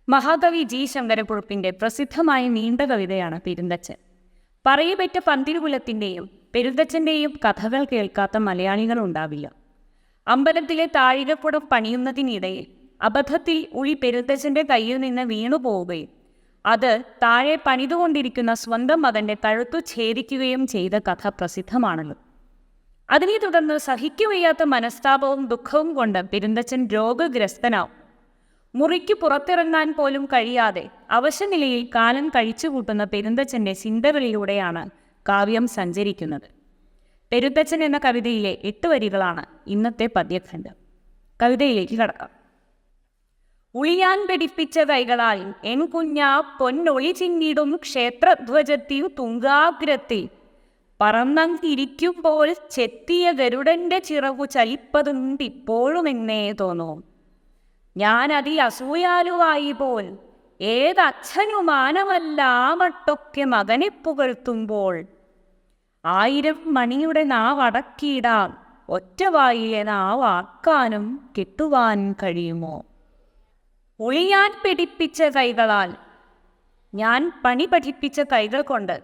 മഹാകവി ജി ശങ്കരക്കുറുപ്പിന്റെ പ്രസിദ്ധമായ നീണ്ട കവിതയാണ് പെരുന്തച്ചൻ. പറയപ്പെട്ട പന്തിരുകുലത്തിന്റെയും പെരുന്തച്ചന്റെയും കഥകൾ കേൾക്കാത്ത മലയാളികൾ ഉണ്ടാവില്ല. അമ്പലത്തിലെ താഴികക്കുടം പണിയുന്നതിനിടയിൽ അബദ്ധത്തിൽ ഉളി പെരുന്തച്ചന്റെ കയ്യിൽ നിന്ന് വീണുപോവുകയും അത് താഴെ പണിതുകൊണ്ടിരിക്കുന്ന സ്വന്തം മകന്റെ കഴുത്തു ഛേദിക്കുകയും ചെയ്ത കഥ പ്രസിദ്ധമാണല്ലോ. അതിനെ തുടർന്ന് സഹിക്കുവയ്യാത്ത മനസ്താപവും ദുഃഖവും കൊണ്ട് പെരുന്തച്ചൻ രോഗഗ്രസ്തനാവും. മുറിക്ക് പുറത്തിറങ്ങാൻ പോലും കഴിയാതെ അവശനിലയിൽ കാലം കഴിച്ചുകൂട്ടുന്ന പെരുന്തച്ചന്റെ ചിന്തകളിലൂടെയാണ് കാവ്യം സഞ്ചരിക്കുന്നത്. പെരുന്തച്ചൻ എന്ന കവിതയിലെ 8 വരികളാണ് ഇന്നത്തെ പദ്യഖണ്ഡം. കവിതയിലേക്ക് കടക്കാം. ഉളിയാൻ പിടിപ്പിച്ച കൈകളാൽ എൻ കുഞ്ഞാ പൊന്നൊളി ചിന്നിടും ക്ഷേത്രധ്വജത്തിൽ തുങ്കാഗ്രത്തിൽ പറന്നങ്ങിരിക്കുമ്പോൾ ചെത്തിയ ഗരുഡന്റെ ചിറകു ചലിപ്പതുണ്ടിപ്പോഴുമെന്നേ തോന്നൂ. ഞാൻ അതിൽ അസൂയാലുവായി പോൽ ഏതച്ഛനുമാനമല്ല ആ മട്ടൊക്കെ മകനെ പുകഴ്ത്തുമ്പോൾ 1000 മണിയുടെ നാവടക്കിയിടാം ഒറ്റവായിലെ നാവാക്കാനും കിട്ടുവാൻ കഴിയുമോ? ഉളിയാൻ പിടിപ്പിച്ച കൈകളാൽ, ഞാൻ പണി പഠിപ്പിച്ച കൈകൾ കൊണ്ട്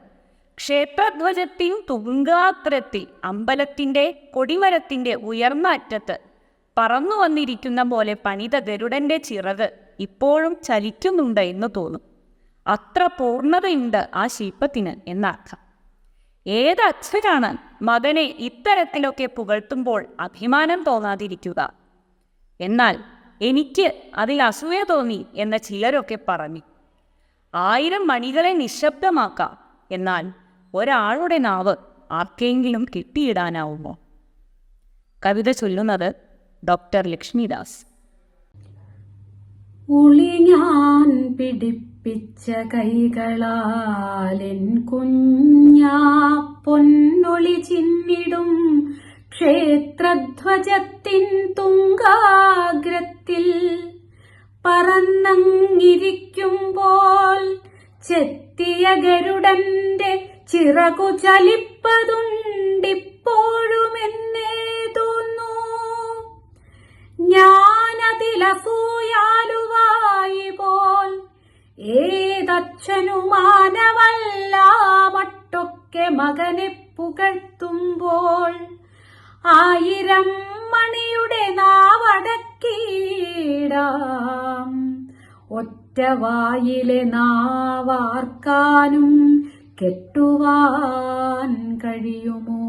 ക്ഷേത്രധ്വജത്തിൻ തുങ്കാഗ്രത്തിൽ അമ്പലത്തിൻ്റെ കൊടിമരത്തിൻ്റെ ഉയർന്ന അറ്റത്ത് പറന്നു വന്നിരിക്കുന്ന പോലെ പണിത ഗരുഡന്റെ ചിറക് ഇപ്പോഴും ചലിക്കുന്നുണ്ട് എന്ന് തോന്നും. അത്ര പൂർണ്ണതയുണ്ട് ആ ശില്പത്തിന് എന്നർത്ഥം. ഏതച്ഛനാണ് മകനെ ഇത്തരത്തിലൊക്കെ പുകഴ്ത്തുമ്പോൾ അഭിമാനം തോന്നാതിരിക്കുക? എന്നാൽ എനിക്ക് അതിൽ അസൂയ തോന്നി എന്ന ചിലരൊക്കെ പറഞ്ഞു. 1000 മണികളെ നിശബ്ദമാക്കാം, എന്നാൽ ഒരാളുടെ നാവ് ആർക്കെങ്കിലും കിട്ടിയിടാനാവുമോ? കവിത ചൊല്ലുന്നത് ഡോക്ടർ ലക്ഷ്മിദാസ്. ഉളി ഞാൻ പിടിപ്പിച്ച കൈകളാലെൻ കുഞ്ഞാ പൊന്നൊളി ചിന്നിടും ക്ഷേത്രധ്വജത്തിൻ തുങ്കാഗ്രത്തിൽ പറന്നങ്ങിരിക്കുമ്പോൾ ചെത്തിയ ഗരുഡന്റെ ചിറകു ചലിപ്പതുണ്ടിപ്പോഴുമെന്നേ തോന്നൂ. ഞാനതിലസൂയാലുവായി പോൽ ഏതച്ഛനുമാനവല്ല മട്ടൊക്കെ മകനെ പുകഴ്ത്തുമ്പോൾ 1000 മണിയുടെ നാവടക്കിയിടാം ഒറ്റവായിലെ നാവാർക്കാനും കെട്ടുവാൻ കഴിയുമോ?